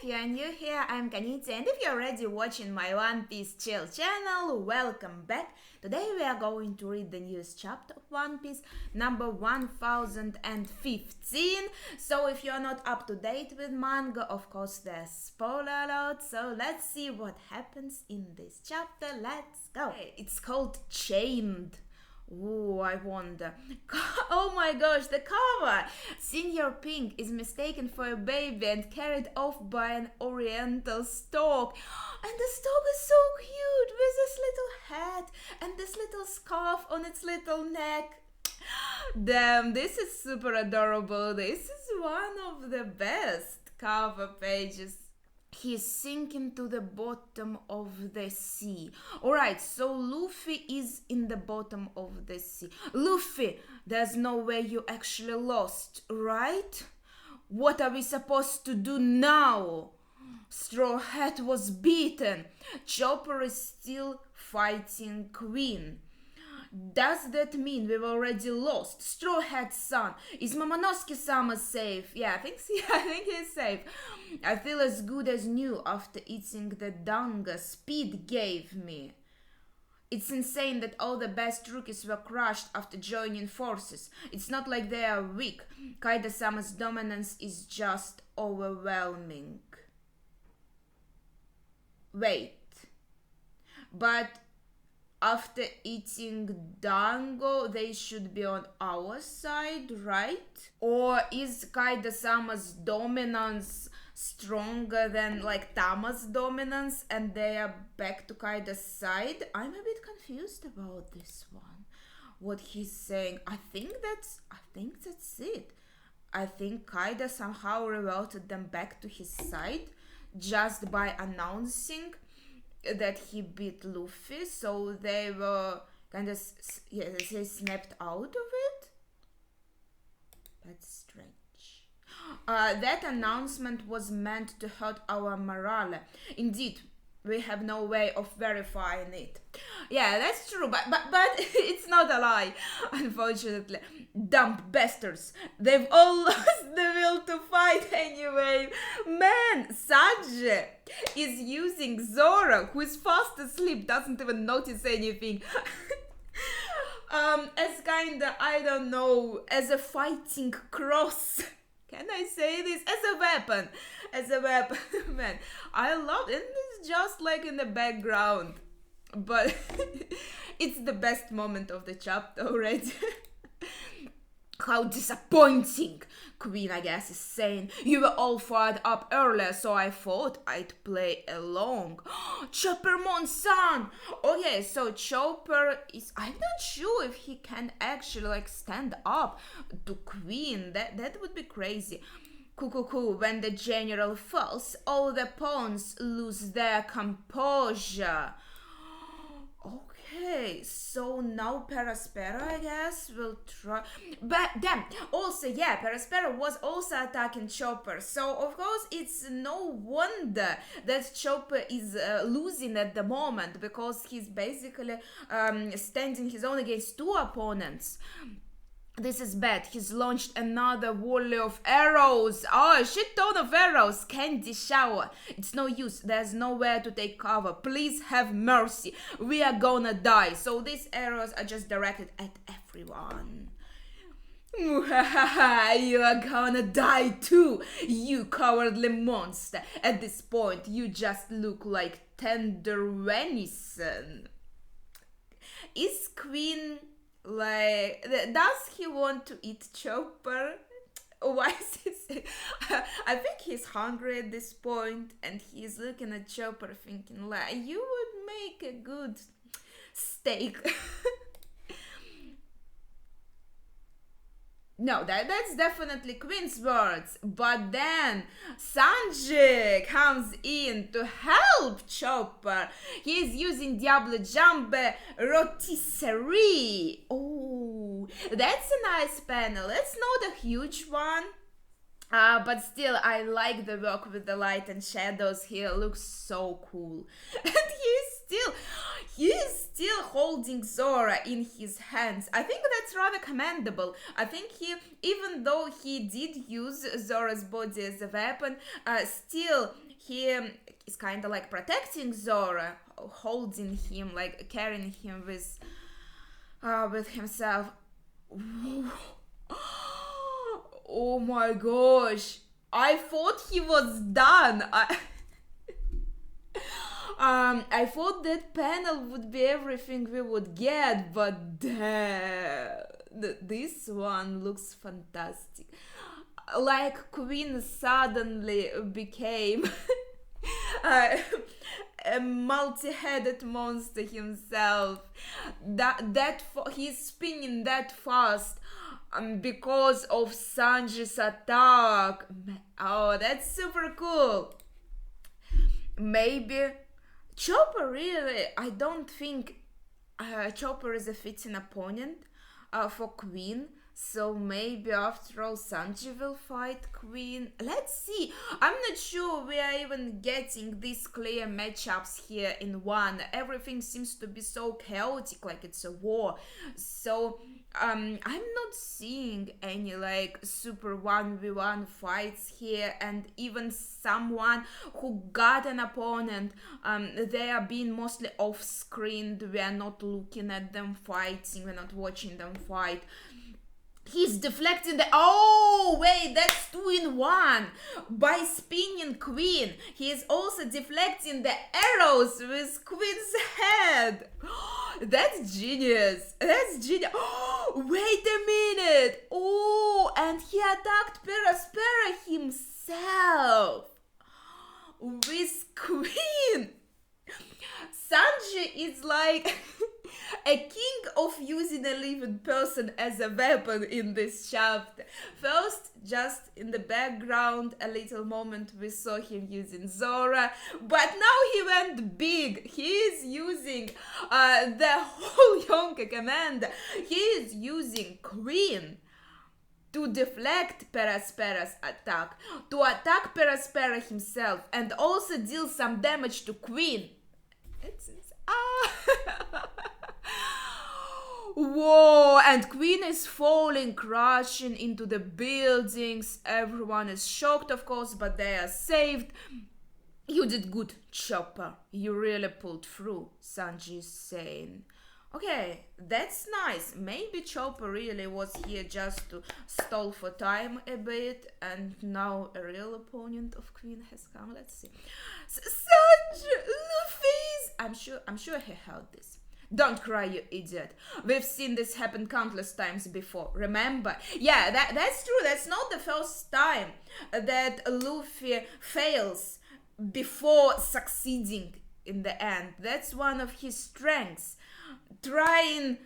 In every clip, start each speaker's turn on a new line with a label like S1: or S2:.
S1: if you're new here, I'm Kanitsi, and if you're already watching my One Piece Chill channel, welcome back. Today we are going to read the newest chapter of One Piece, number 1015. So if you're not up to date with manga, of course there's spoiler alert, so let's see what happens in this chapter. Let's go. It's called Chained. Ooh, I wonder. Oh my gosh, the cover! Senior Pink is mistaken for a baby and carried off by an oriental stork. And the stork is so cute with this little hat and this little scarf on its little neck. Damn, this is super adorable. This is one of the best cover pages. He's sinking to the bottom of the sea. Alright, so Luffy is in the bottom of the sea. Luffy, there's no way you actually lost, right? What are we supposed to do now? Straw Hat was beaten. Chopper is still fighting Queen. Does that mean we've already lost? Straw Hat's son. Is Momonosuke-sama safe? Yeah, I think he's safe. I feel as good as new after eating the danga Speed gave me. It's insane that all the best rookies were crushed after joining forces. It's not like they are weak. Kaida-sama's dominance is just overwhelming. Wait. But after eating dango, they should be on our side, right? Or is Kaida-sama's dominance stronger than like Tama's dominance and they are back to Kaida's side? I'm a bit confused about this one. What he's saying. I think that's it. I think Kaida somehow reverted them back to his side just by announcing that he beat Luffy, so they were kind of, they snapped out of it. That's strange. That announcement was meant to hurt our morale. Indeed, we have no way of verifying it. Yeah, that's true, but it's not a lie, unfortunately. Dumb bastards. They've all lost the will to fight anyway. Man, Sanji is using Zoro, who is fast asleep, doesn't even notice anything. As kinda, I don't know, as a fighting cross. Can I say this? As a weapon, man. I love it. It's just like in the background, but it's the best moment of the chapter already. How disappointing, Queen, I guess, is saying. You were all fired up earlier, so I thought I'd play along. Choppermon-san! Okay, so Chopper is... I'm not sure if he can actually, like, stand up to Queen. That would be crazy. Cuckoo, when the general falls, all the pawns lose their composure. Okay, so now Perospero, I guess, will try. But then, also, yeah, Perospero was also attacking Chopper. So, of course, it's no wonder that Chopper is losing at the moment, because he's basically standing his own against two opponents. This is bad. He's launched another volley of arrows. Oh, a shit ton of arrows. Candy shower. It's no use. There's nowhere to take cover. Please have mercy. We are gonna die. So these arrows are just directed at everyone. You are gonna die too, you cowardly monster. At this point, you just look like tender venison. Is Queen... like, does he want to eat Chopper? Why is he saying? I think he's hungry at this point, and he's looking at Chopper thinking, like, you would make a good steak. No, that's definitely Queen's words. But then Sanji comes in to help Chopper. He is using Diable Jambe Rotisserie. Oh, that's a nice panel. It's not a huge one. But still, I like the work with the light and shadows here. Looks so cool. And he is still holding Zora in his hands. I think that's rather commendable. I think he, even though he did use Zora's body as a weapon, still he is kind of like protecting Zora, holding him, like carrying him with himself. Oh my gosh, I thought he was done. I thought that panel would be everything we would get, but this one looks fantastic. Like Queen suddenly became a multi-headed monster himself. He's spinning that fast because of Sanji's attack. Oh, that's super cool. Maybe Chopper, really, I don't think Chopper is a fitting opponent for Queen. So maybe after all Sanji will fight Queen. Let's see. I'm not sure we are even getting these clear matchups here in one. Everything seems to be so chaotic, like it's a war. So I'm not seeing any like super 1v1 fights here, and even someone who got an opponent, they are being mostly off screen. We are not looking at them fighting, we're not watching them fight. He's deflecting the... Oh, wait, that's 2 in 1. By spinning Queen, he is also deflecting the arrows with Queen's head. That's genius. That's genius. Wait a minute. Oh, and he attacked Peraspera himself with Queen. Sanji is like a king of using a living person as a weapon in this chapter. First, just in the background, a little moment we saw him using Zora, but now he went big. He is using the whole Yonka command. He is using Queen to deflect Peraspera's attack, to attack Peraspera himself, and also deal some damage to Queen. Whoa, and Queen is falling, crashing into the buildings. Everyone is shocked, of course, but they are saved. You did good, Chopper. You really pulled through, Sanji is saying. Okay, that's nice. Maybe Chopper really was here just to stall for time a bit, and now a real opponent of Queen has come. Let's see. Sanji, Luffy's... I'm sure he heard this. Don't cry, you idiot. We've seen this happen countless times before. Remember? Yeah, that's true. That's not the first time that Luffy fails before succeeding in the end. That's one of his strengths. Trying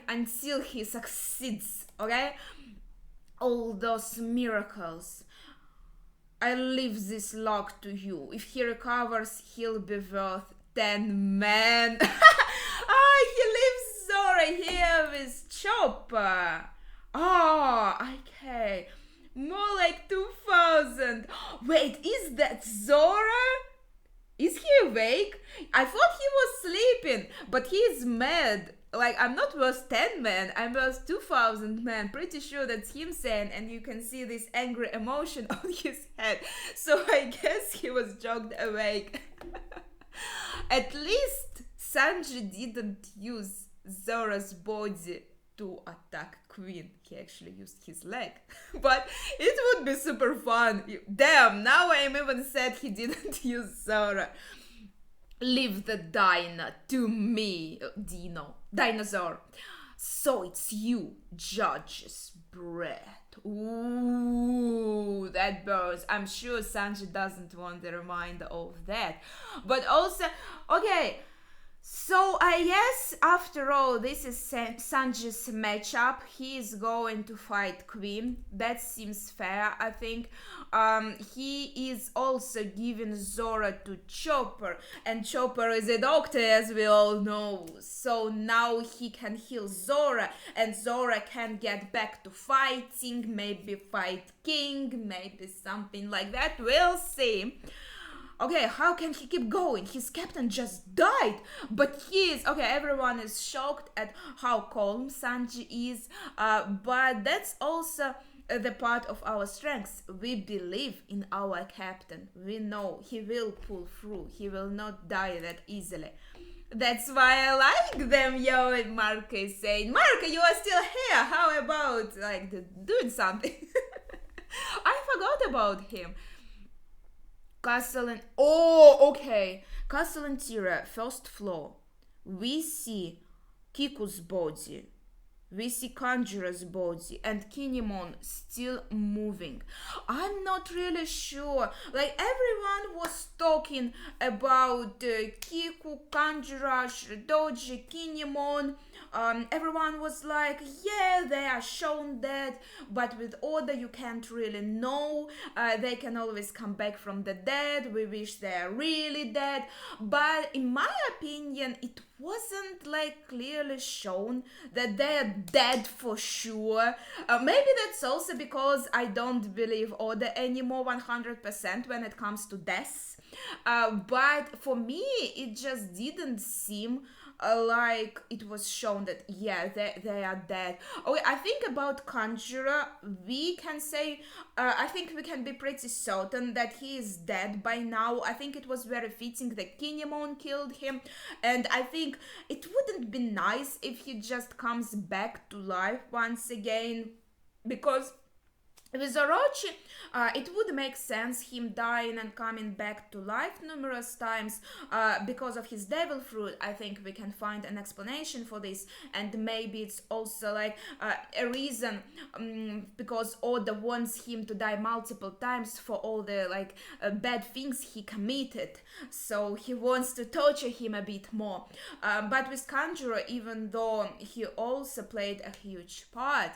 S1: until he succeeds, okay? All those miracles. I leave this log to you. If he recovers, he'll be worth 10 men. He leaves Zora here with Chopper. Okay. More like 2,000. Wait, is that Zora? Is he awake? I thought he was sleeping, but he is mad. Like, I'm not worth 10 men, I'm worth 2,000 men. Pretty sure that's him saying, and you can see this angry emotion on his head. So I guess he was jogged awake. At least Sanji didn't use Zora's body to attack Queen. He actually used his leg. But it would be super fun. Damn, now I'm even sad he didn't use Zora. Leave the Dino to me, Dinosaur. So it's you, Judge's breath. Ooh, that burns. I'm sure Sanji doesn't want a reminder of that. But also, okay, so I guess after all, this is Sanji's matchup. He is going to fight Queen. That seems fair, I think. He is also giving Zora to Chopper, and Chopper is a doctor, as we all know. So now he can heal Zora, and Zora can get back to fighting, maybe fight King, maybe something like that. We'll see. Okay, how can he keep going? His captain just died. But he is okay. Everyone is shocked at how calm Sanji is. But that's also the part of our strengths. We believe in our captain. We know he will pull through. He will not die that easily. That's why I like them, yo. And Marco is saying, Marco, you are still here. How about like doing something? I forgot about him. Castle and okay. Castle and Tira, first floor. We see Kiku's body. We see Conjurer's body and Kinemon still moving. I'm not really sure. Like everyone was talking about Kiku, Conjurer, Shiradoji, Kinemon. Everyone was like, yeah, they are shown dead, but with Oda you can't really know. They can always come back from the dead. We wish they are really dead. But in my opinion, it wasn't like clearly shown that they're dead for sure. Maybe that's also because I don't believe Oda anymore 100% when it comes to death. But for me, it just didn't seem like it was shown that yeah they are dead. Okay, I think about Conjurer we can say I think we can be pretty certain that he is dead by now. I think it was very fitting that Kinemon killed him, and I think it wouldn't be nice if he just comes back to life once again, because with Orochi, it would make sense him dying and coming back to life numerous times because of his devil fruit. I think we can find an explanation for this, and maybe it's also like a reason because Oda wants him to die multiple times for all the like bad things he committed, so he wants to torture him a bit more. But with Conjurer, even though he also played a huge part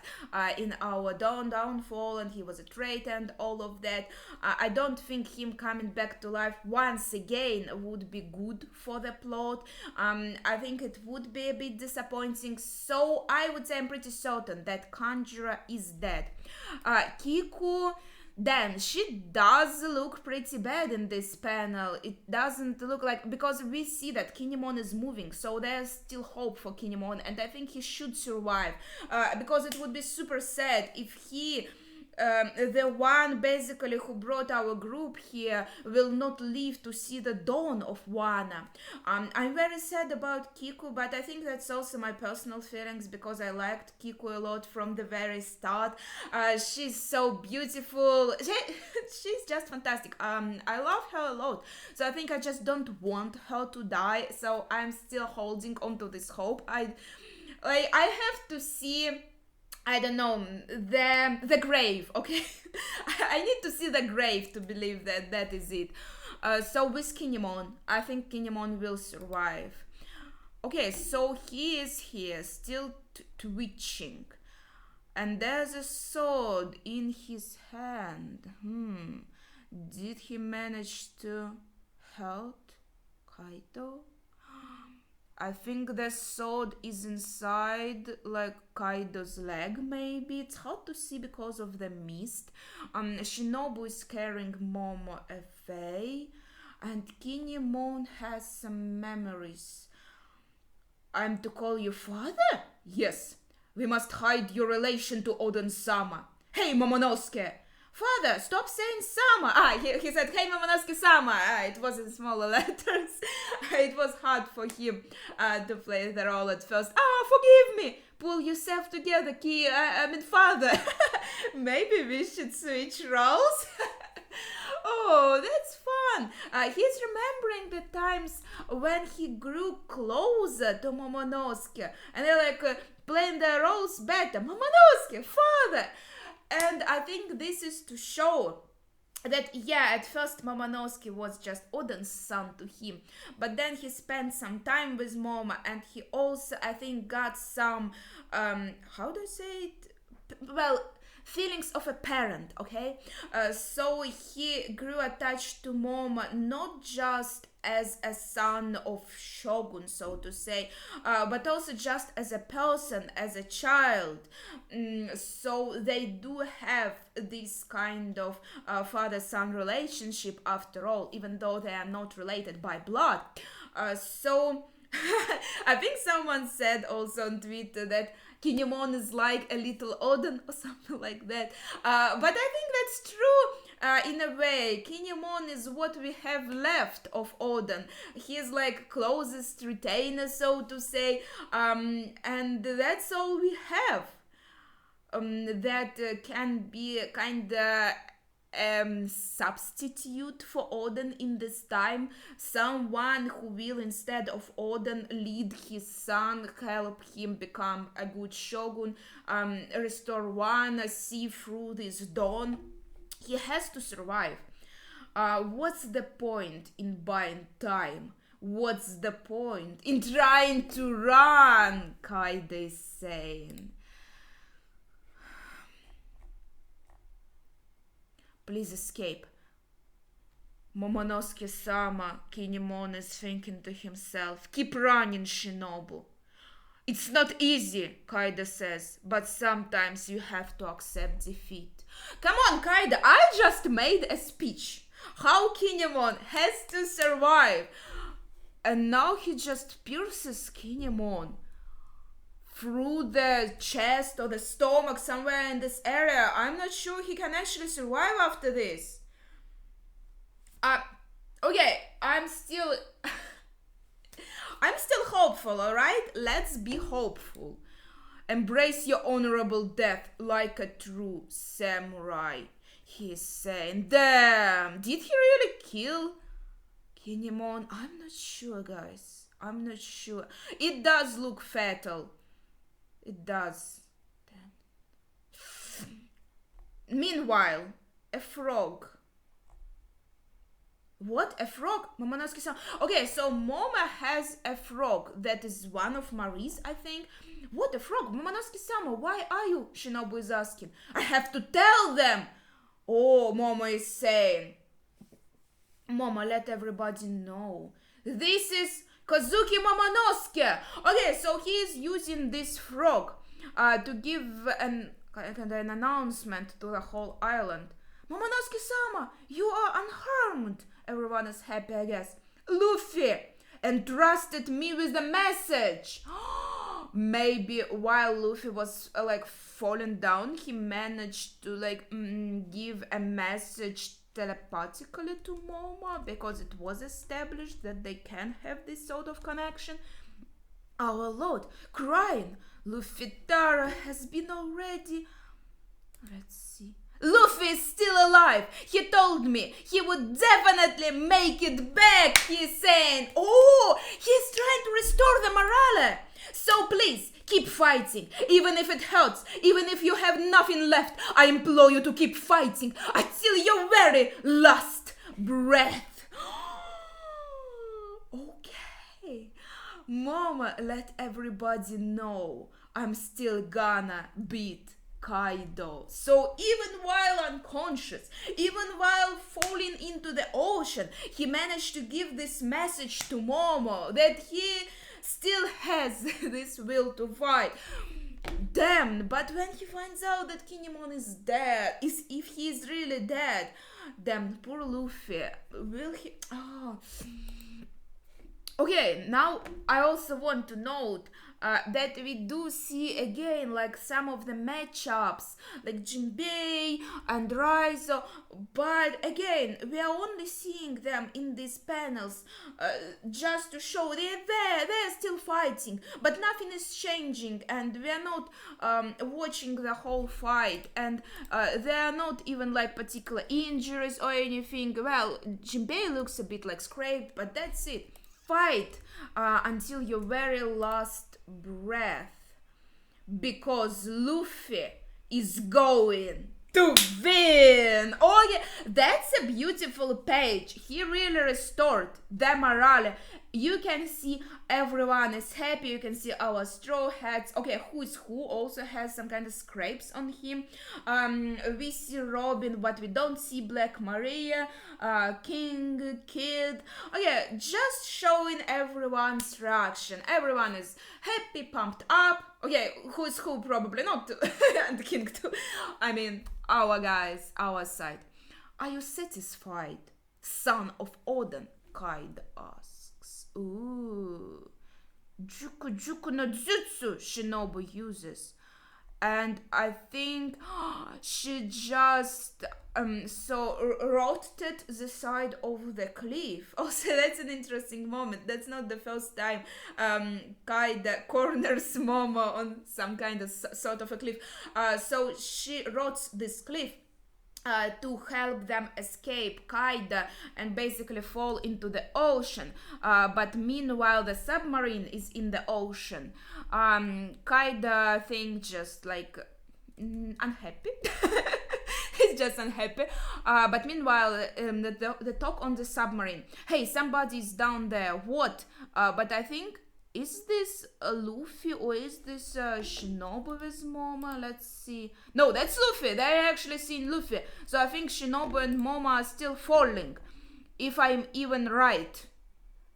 S1: in our downfall, he was a traitor and all of that, I don't think him coming back to life once again would be good for the plot. I think it would be a bit disappointing, so I would say I'm pretty certain that Conjurer is dead. Kiku, then she does look pretty bad in this panel. It doesn't look like, because we see that Kinemon is moving, so there's still hope for Kinemon, and I think he should survive, because it would be super sad if he the one basically who brought our group here will not live to see the dawn of Wano. I'm very sad about Kiku, but I think that's also my personal feelings because I liked Kiku a lot from the very start. She's so beautiful. She's just fantastic. I love her a lot. So I think I just don't want her to die. So I'm still holding on to this hope. I have to see, I don't know, the grave, okay? I need to see the grave to believe that that is it. So with Kinemon, I think Kinemon will survive. Okay, so he is here, still twitching. And there's a sword in his hand. Did he manage to hurt Kaito? I think the sword is inside like Kaido's leg, maybe. It's hard to see because of the mist. Shinobu is carrying Momo away, and Kinemon has some memories. I'm to call you father? Yes. We must hide your relation to Oden-sama. Hey, Momonosuke! Father, stop saying Sama! He said, hey, Momonosuke-sama! It was in smaller letters. It was hard for him to play the role at first. Forgive me! Pull yourself together, father! Maybe we should switch roles? Oh, that's fun! He's remembering the times when he grew closer to Momonosuke, and they're like playing their roles better. Momonosuke, father! And I think this is to show that, yeah, at first Momonosuke was just Oden's son to him, but then he spent some time with Momo, and he also, I think, got some, how do I say it? Well, feelings of a parent, okay? So he grew attached to Momo not just as a son of Shogun, so to say, but also just as a person, as a child. So they do have this kind of father-son relationship after all, even though they are not related by blood. So I think someone said also on Twitter that Kinemon is like a little Odin or something like that. But I think that's true in a way. Kinemon is what we have left of Odin. He is like closest retainer, so to say, and that's all we have. That can be kind of substitute for Odin in this time, someone who will instead of Odin lead his son, help him become a good shogun, restore Wano, see through this dawn. He has to survive. What's the point in buying time? What's the point in trying to run? Kaide is saying. Please escape. Momonosuke-sama, Kinemon is thinking to himself. Keep running, Shinobu. It's not easy, Kaide says, but sometimes you have to accept defeat. Come on, Kaide, I just made a speech. How Kinemon has to survive. And now he just pierces Kinemon through the chest or the stomach, somewhere in this area. I'm not sure he can actually survive after this. Okay, I'm still hopeful, alright? Let's be hopeful. Embrace your honorable death like a true samurai, he's saying. Damn, did he really kill Kinemon? I'm not sure, guys. I'm not sure. It does look fatal. It does. Damn. Meanwhile, a frog. What? A frog? Momonosuke-san. Okay, so Moma has a frog that is one of Marie's, I think. What, a frog? Momonosuke-sama, why are you? Shinobu is asking. I have to tell them. Oh, Momo is saying. Momo, let everybody know. This is Kazuki Momonosuke. Okay, so he is using this frog to give an announcement to the whole island. Momonosuke-sama, you are unharmed. Everyone is happy, I guess. Luffy entrusted me with a message. Maybe while Luffy was falling down, he managed to give a message telepathically to Momo, because it was established that they can have this sort of connection. Our lord, crying, Luffy Tara has been already. Let's see. Luffy is still alive. He told me he would definitely make it back, he's saying. Oh, he's trying to restore the morale. So please, keep fighting, even if it hurts, even if you have nothing left. I implore you to keep fighting until your very last breath. Okay. Mama, let everybody know I'm still gonna beat Kaido. So even while unconscious, even while falling into the ocean, he managed to give this message to Momo that he still has this will to fight. Damn, but when he finds out that Kinemon is dead, if he is really dead, damn, poor Luffy, will he... Oh. Okay, now I also want to note that we do see again some of the matchups like Jinbei and Raizo, but again we are only seeing them in these panels just to show they're still fighting, but nothing is changing, and we are not watching the whole fight, and there are not even particular injuries or anything. Well, Jinbei looks a bit scraped, but that's it. Fight until your very last breath, because Luffy is going to win. Oh yeah, that's a beautiful page. He really restored the morale. You can see everyone is happy. You can see our Straw Hats. Okay, who is who also has some kind of scrapes on him. We see Robin, but we don't see Black Maria, King, Kid. Okay, just showing everyone's reaction. Everyone is happy, pumped up. Okay, who is who? Probably not. And King too. I mean, our guys, our side. Are you satisfied, son of Odin? Kaide asks. Ooh. Juku Juku no Jutsu Shinobu uses. And I think she just rotated the side of the cliff. Also, that's an interesting moment. That's not the first time Kaide corners Momo on some kind of sort of a cliff. So she rots this cliff to help them escape Kaide and basically fall into the ocean. But meanwhile, the submarine is in the ocean. Kaide thinks just like unhappy. He's just unhappy. But meanwhile, the talk on the submarine. Hey, somebody's down there. What? But I think, is this Luffy or is this Shinobu with Momo? Let's see. No, that's Luffy. They're actually seeing Luffy. So I think Shinobu and Momo are still falling. If I'm even right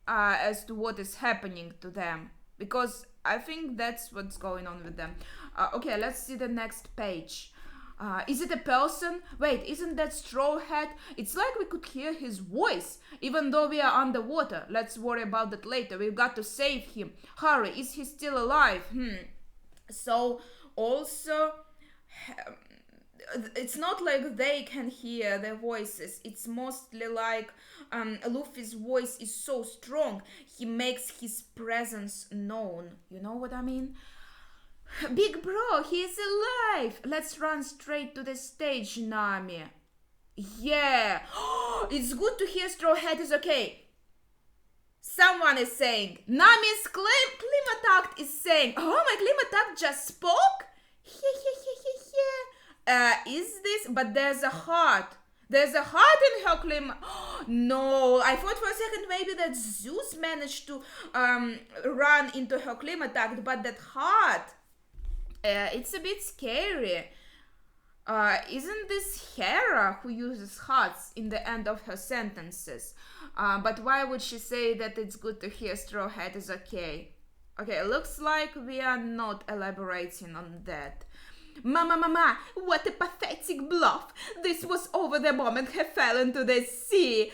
S1: as to what is happening to them. Because I think that's what's going on with them. Okay, let's see the next page. Is it a person? Wait, isn't that Straw Hat? It's like we could hear his voice, even though we are underwater. Let's worry about that later. We've got to save him. Hurry, is he still alive? So, also, it's not like they can hear their voices. It's mostly like Luffy's voice is so strong, he makes his presence known. You know what I mean? Big bro, he is alive! Let's run straight to the stage, Nami. Yeah! It's good to hear Straw Hat is okay. Someone is saying. Nami's Klimatak is saying. Oh, my Klimatak just spoke? Is this? But there's a heart. There's a heart in her claim. No, I thought for a second maybe that Zeus managed to run into her claim attack, but that heart, it's a bit scary. Isn't this Hera who uses hearts in the end of her sentences? But why would she say that it's good to hear Straw Hat is okay? Okay, looks like we are not elaborating on that. Mama, what a pathetic bluff. This was over the moment he fell into the sea.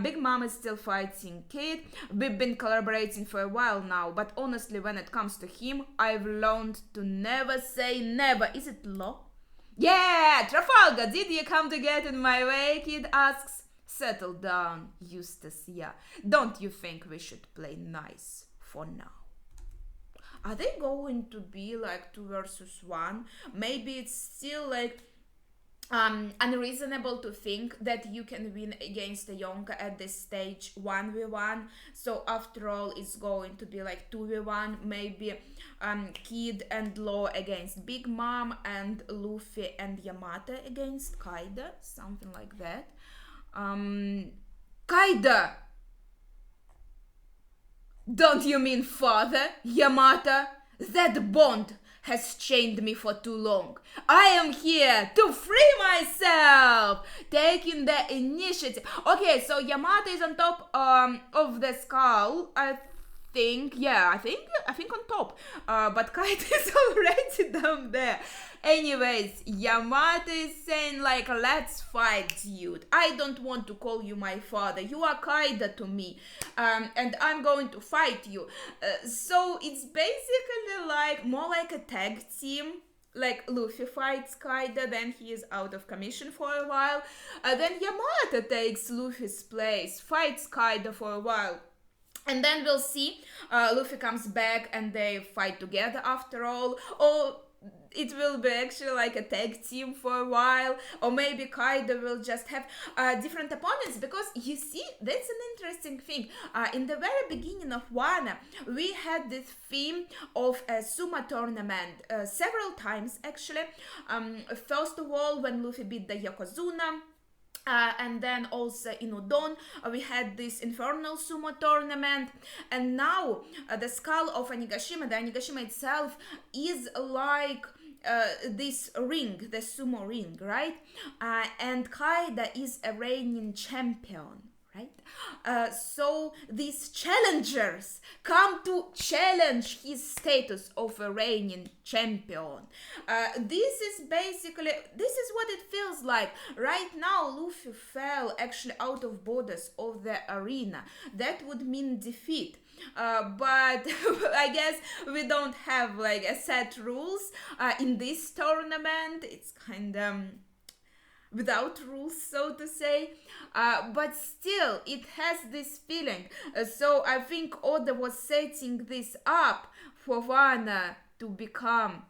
S1: Big Mom is still fighting Kid. We've been collaborating for a while now, but honestly, when it comes to him, I've learned to never say never. Is it law? Yeah, Trafalgar, did you come to get in my way? Kid asks. Settle down, Eustace, yeah. Don't you think we should play nice for now? Are they going to be like 2 versus 1? Maybe it's still like unreasonable to think that you can win against a Yonka at this stage 1v1. So after all, it's going to be like 2v1. Maybe Kid and Law against Big Mom and Luffy and Yamato against Kaide. Something like that. Kaide! Don't you mean father, Yamato? That bond has chained me for too long. I am here to free myself, taking the initiative. Okay, so Yamato is on top of the skull. I think on top. But Kaide is already down there. Anyways, Yamato is saying like, let's fight, dude. I don't want to call you my father. You are Kaide to me. And I'm going to fight you. So it's basically like more like a tag team. Like Luffy fights Kaide, then he is out of commission for a while. Then Yamato takes Luffy's place, fights Kaide for a while. And then we'll see Luffy comes back and they fight together after all. Or it will be actually like a tag team for a while. Or maybe Kaide will just have different opponents. Because you see, that's an interesting thing. In the very beginning of Wano, we had this theme of a sumo tournament several times actually. First of all, when Luffy beat the Yokozuna. And then also in Udon, we had this Infernal Sumo tournament, and now the skull of Onigashima, the Onigashima itself, is like this ring, the sumo ring, right? And Kaida is a reigning champion. Right? So these challengers come to challenge his status of a reigning champion. This is what it feels like. Right now, Luffy fell actually out of borders of the arena. That would mean defeat. But I guess we don't have like a set rules in this tournament. It's kind of without rules, so to say, but still it has this feeling. So I think Oda was setting this up for Wano to become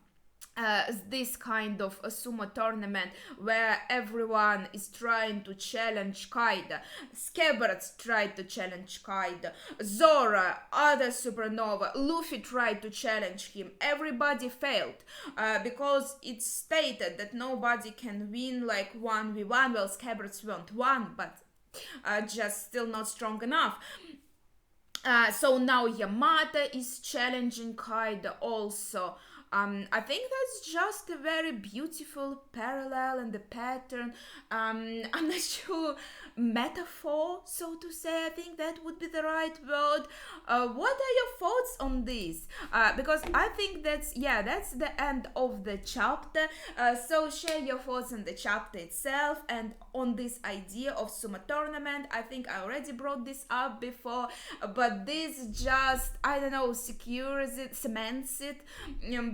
S1: this kind of a sumo tournament where everyone is trying to challenge Kaida. Scabbers tried to challenge Kaida, Zora, other supernova, Luffy tried to challenge him. Everybody failed because it's stated that nobody can win like 1v1. Well, Scabbers won't won, but just still not strong enough. So now Yamata is challenging Kaida also. I think that's just a very beautiful parallel and the pattern. I'm not sure, metaphor, so to say. I think that would be the right word. What are your thoughts on this? Because I think that's the end of the chapter. So share your thoughts on the chapter itself and on this idea of sumo tournament. I think I already brought this up before, but this just, I don't know, secures it, cements it,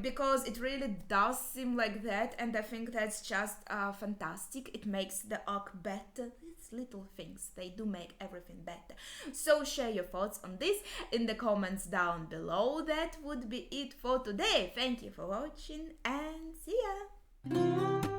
S1: because it really does seem like that, and I think that's just fantastic. It makes the arc better. It's little things, they do make everything better. So share your thoughts on this in the comments down below. That would be it for today. Thank you for watching and see ya.